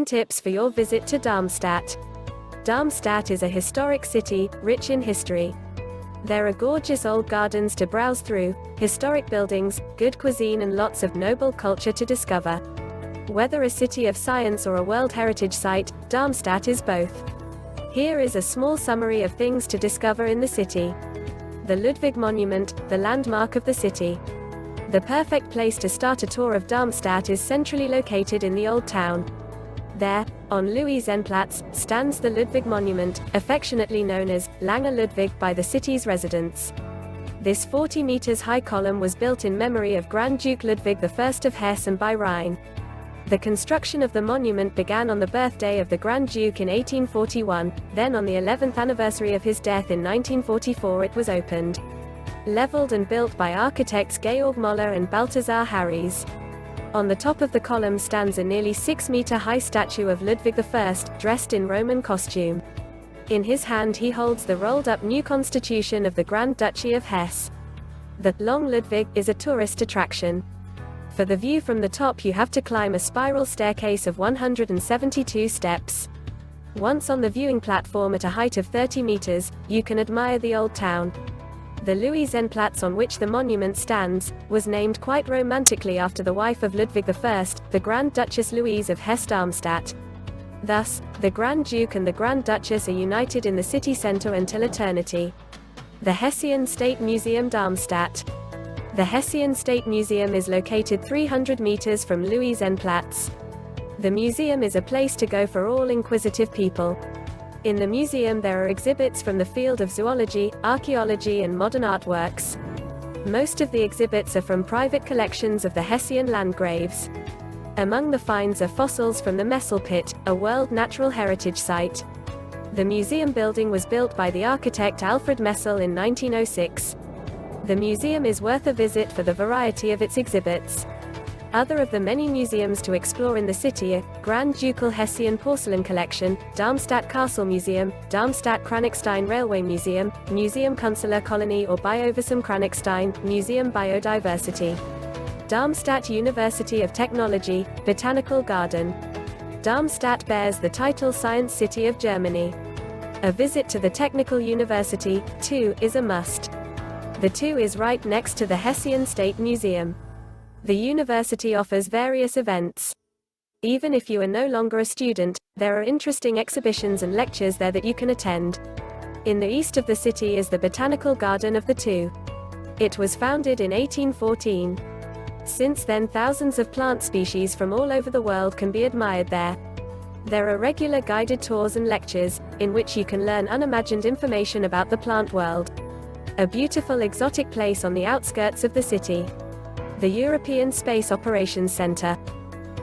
tips for your visit to Darmstadt. Darmstadt is a historic city, rich in history. There are gorgeous old gardens to browse through, historic buildings, good cuisine and lots of noble culture to discover. Whether a city of science or a World Heritage Site, Darmstadt is both. Here is a small summary of things to discover in the city. The Ludwig Monument, the landmark of the city. The perfect place to start a tour of Darmstadt is centrally located in the Old Town. There, on Luisenplatz, stands the Ludwig Monument, affectionately known as Lange Ludwig by the city's residents. This 40 meters high column was built in memory of Grand Duke Ludwig I of Hesse by Rhine. The construction of the monument began on the birthday of the Grand Duke in 1841, then on the 11th anniversary of his death in 1944 it was opened. Leveled and built by architects Georg Moller and Balthasar Harries. On the top of the column stands a nearly 6-meter-high statue of Ludwig I, dressed in Roman costume. In his hand he holds the rolled-up new constitution of the Grand Duchy of Hesse. The Long Ludwig is a tourist attraction. For the view from the top you have to climb a spiral staircase of 172 steps. Once on the viewing platform at a height of 30 meters, you can admire the Old Town. The Luisenplatz on which the monument stands, was named quite romantically after the wife of Ludwig I, the Grand Duchess Louise of Hesse-Darmstadt. Thus, the Grand Duke and the Grand Duchess are united in the city center until eternity. The Hessian State Museum Darmstadt. The Hessian State Museum is located 300 meters from Luisenplatz. The museum is a place to go for all inquisitive people. In the museum there are exhibits from the field of zoology, archaeology and modern artworks. Most of the exhibits are from private collections of the Hessian Landgraves. Among the finds are fossils from the Messel Pit, a World Natural Heritage Site. The museum building was built by the architect Alfred Messel in 1906. The museum is worth a visit for the variety of its exhibits. Other of the many museums to explore in the city are Grand Ducal Hessian Porcelain Collection, Darmstadt Castle Museum, Darmstadt Kranichstein Railway Museum, Museum Künstlerkolonie or Biovisum Kranichstein, Museum Biodiversity. Darmstadt University of Technology, Botanical Garden. Darmstadt bears the title Science City of Germany. A visit to the Technical University, too, is a must. The two is right next to the Hessian State Museum. The university offers various events. Even if you are no longer a student, there are interesting exhibitions and lectures there that you can attend. In the east of the city is the Botanical Garden of the Two. It was founded in 1814. Since then thousands of plant species from all over the world can be admired there. There are regular guided tours and lectures, in which you can learn unimagined information about the plant world. A beautiful exotic place on the outskirts of the city. The European Space Operations Centre.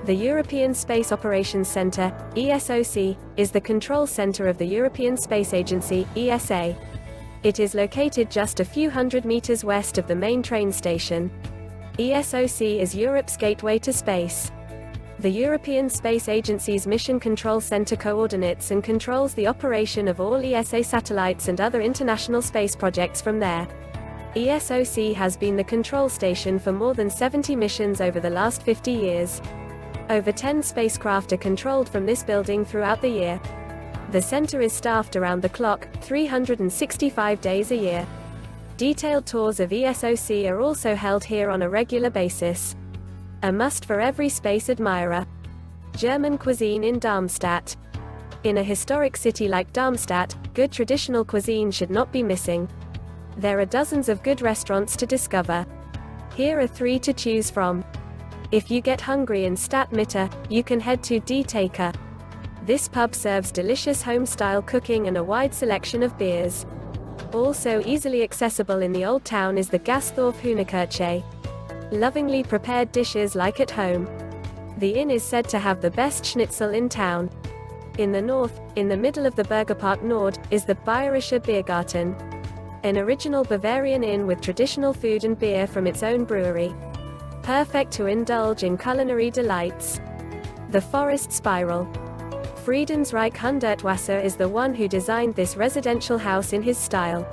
The European Space Operations Centre, ESOC, is the control centre of the European Space Agency, ESA. It is located just a few hundred meters west of the main train station. ESOC is Europe's gateway to space. The European Space Agency's Mission Control Centre coordinates and controls the operation of all ESA satellites and other international space projects from there. ESOC has been the control station for more than 70 missions over the last 50 years. Over 10 spacecraft are controlled from this building throughout the year. The center is staffed around the clock, 365 days a year. Detailed tours of ESOC are also held here on a regular basis. A must for every space admirer. German cuisine in Darmstadt. In a historic city like Darmstadt, good traditional cuisine should not be missing. There are dozens of good restaurants to discover. Here are 3 to choose from. If you get hungry in Stadtmitte, you can head to Die Theke. This pub serves delicious home-style cooking and a wide selection of beers. Also easily accessible in the Old Town is the Gasthof Hühnerkirche. Lovingly prepared dishes like at home. The inn is said to have the best schnitzel in town. In the north, in the middle of the Burgerpark Nord, is the Bayerischer Biergarten. An original Bavarian inn with traditional food and beer from its own brewery. Perfect to indulge in culinary delights. The Forest Spiral. Friedensreich Hundertwasser is the one who designed this residential house in his style.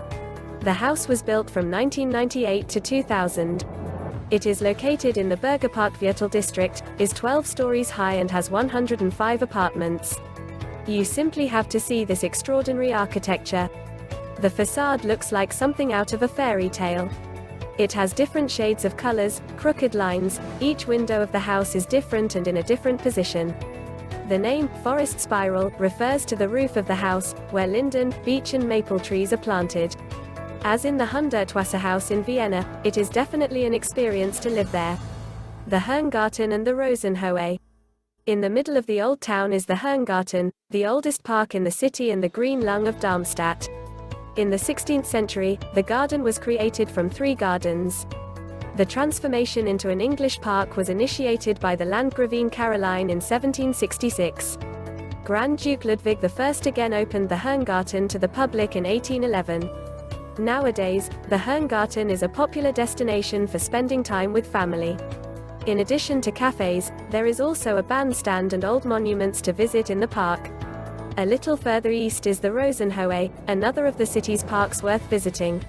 The house was built from 1998 to 2000. It is located in the Burgerparkviertel district, is 12 stories high and has 105 apartments. You simply have to see this extraordinary architecture. The facade looks like something out of a fairy tale. It has different shades of colors, crooked lines, each window of the house is different and in a different position. The name, Forest Spiral, refers to the roof of the house, where linden, beech and maple trees are planted. As in the Hundertwasser house in Vienna, it is definitely an experience to live there. The Herrngarten and the Rosenhöhe. In the middle of the old town is the Herrngarten, the oldest park in the city and the green lung of Darmstadt. In the 16th century, the garden was created from 3 gardens. The transformation into an English park was initiated by the Landgravine Caroline in 1766. Grand Duke Ludwig I again opened the Herrngarten to the public in 1811. Nowadays, the Herrngarten is a popular destination for spending time with family. In addition to cafes, there is also a bandstand and old monuments to visit in the park. A little further east is the Rosenhöhe, another of the city's parks worth visiting.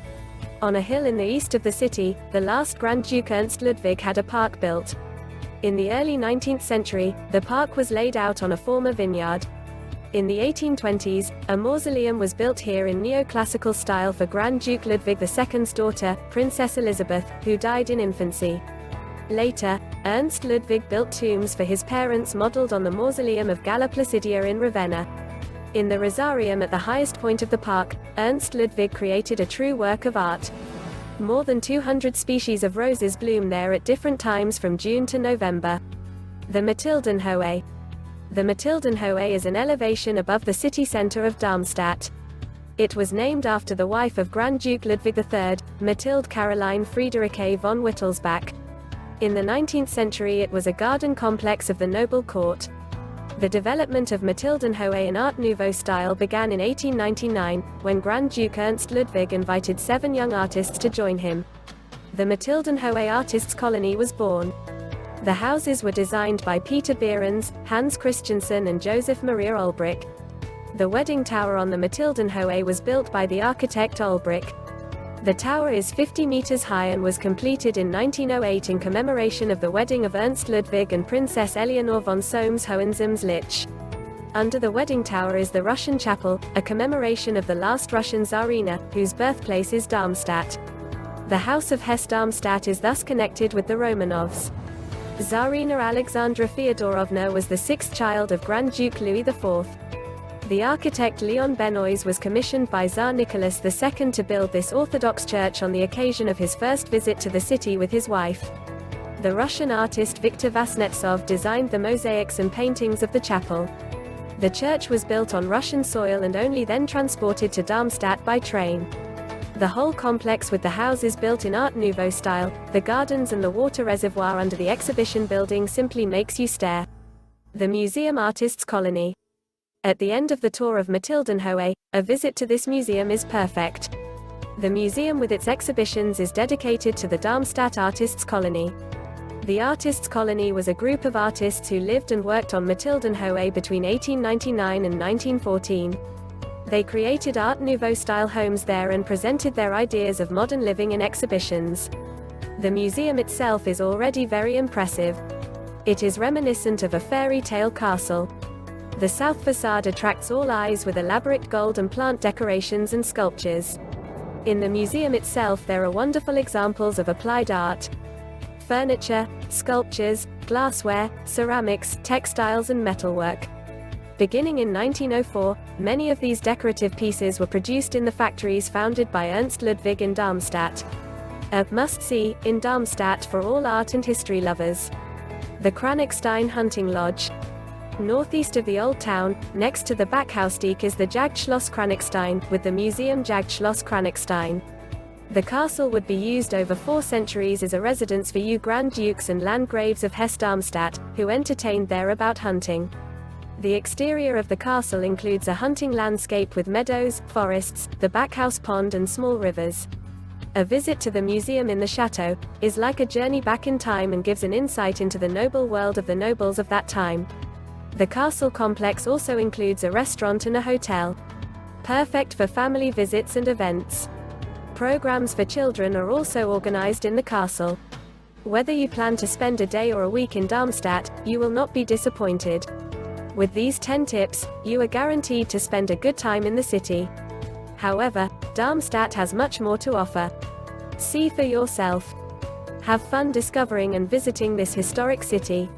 On a hill in the east of the city, the last Grand Duke Ernst Ludwig had a park built. In the early 19th century, the park was laid out on a former vineyard. In the 1820s, a mausoleum was built here in neoclassical style for Grand Duke Ludwig II's daughter, Princess Elizabeth, who died in infancy. Later, Ernst Ludwig built tombs for his parents modeled on the mausoleum of Galla Placidia in Ravenna. In the Rosarium at the highest point of the park, Ernst Ludwig created a true work of art. More than 200 species of roses bloom there at different times from June to November. The Mathildenhöhe. The Mathildenhöhe is an elevation above the city center of Darmstadt. It was named after the wife of Grand Duke Ludwig III, Mathilde Caroline Friederike von Wittelsbach. In the 19th century it was a garden complex of the noble court. The development of Mathildenhöhe in Art Nouveau style began in 1899, when Grand Duke Ernst Ludwig invited 7 young artists to join him. The Mathildenhöhe Artists' Colony was born. The houses were designed by Peter Behrens, Hans Christiansen and Joseph Maria Ulbrich. The wedding tower on the Mathildenhöhe was built by the architect Ulbrich. The tower is 50 meters high and was completed in 1908 in commemoration of the wedding of Ernst Ludwig and Princess Eleanor von Solms-Hohenzollern-Lich. Under the wedding tower is the Russian chapel, a commemoration of the last Russian Tsarina, whose birthplace is Darmstadt. The House of Hesse-Darmstadt is thus connected with the Romanovs. Tsarina Alexandra Feodorovna was the 6th child of Grand Duke Louis IV. The architect Leon Benoist was commissioned by Tsar Nicholas II to build this Orthodox church on the occasion of his first visit to the city with his wife. The Russian artist Viktor Vasnetsov designed the mosaics and paintings of the chapel. The church was built on Russian soil and only then transported to Darmstadt by train. The whole complex with the houses built in Art Nouveau style, the gardens and the water reservoir under the exhibition building simply makes you stare. The Museum Artists' Colony. At the end of the tour of Mathildenhöhe, a visit to this museum is perfect. The museum with its exhibitions is dedicated to the Darmstadt Artists' Colony. The Artists' Colony was a group of artists who lived and worked on Mathildenhöhe between 1899 and 1914. They created Art Nouveau-style homes there and presented their ideas of modern living in exhibitions. The museum itself is already very impressive. It is reminiscent of a fairy tale castle. The south facade attracts all eyes with elaborate gold and plant decorations and sculptures. In the museum itself there are wonderful examples of applied art. Furniture, sculptures, glassware, ceramics, textiles and metalwork. Beginning in 1904, many of these decorative pieces were produced in the factories founded by Ernst Ludwig in Darmstadt. A must-see in Darmstadt for all art and history lovers. The Kranichstein Hunting Lodge. Northeast of the Old Town, next to the Backhausdiek is the Jagdschloss Kranichstein, with the Museum Jagdschloss Kranichstein. The castle would be used over 4 centuries as a residence for you Grand Dukes and Landgraves of Hesse-Darmstadt, who entertained there about hunting. The exterior of the castle includes a hunting landscape with meadows, forests, the Backhaus Pond and small rivers. A visit to the museum in the chateau is like a journey back in time and gives an insight into the noble world of the nobles of that time. The castle complex also includes a restaurant and a hotel. Perfect for family visits and events. Programs for children are also organized in the castle. Whether you plan to spend a day or a week in Darmstadt, you will not be disappointed. With these 10 tips, you are guaranteed to spend a good time in the city. However, Darmstadt has much more to offer. See for yourself. Have fun discovering and visiting this historic city.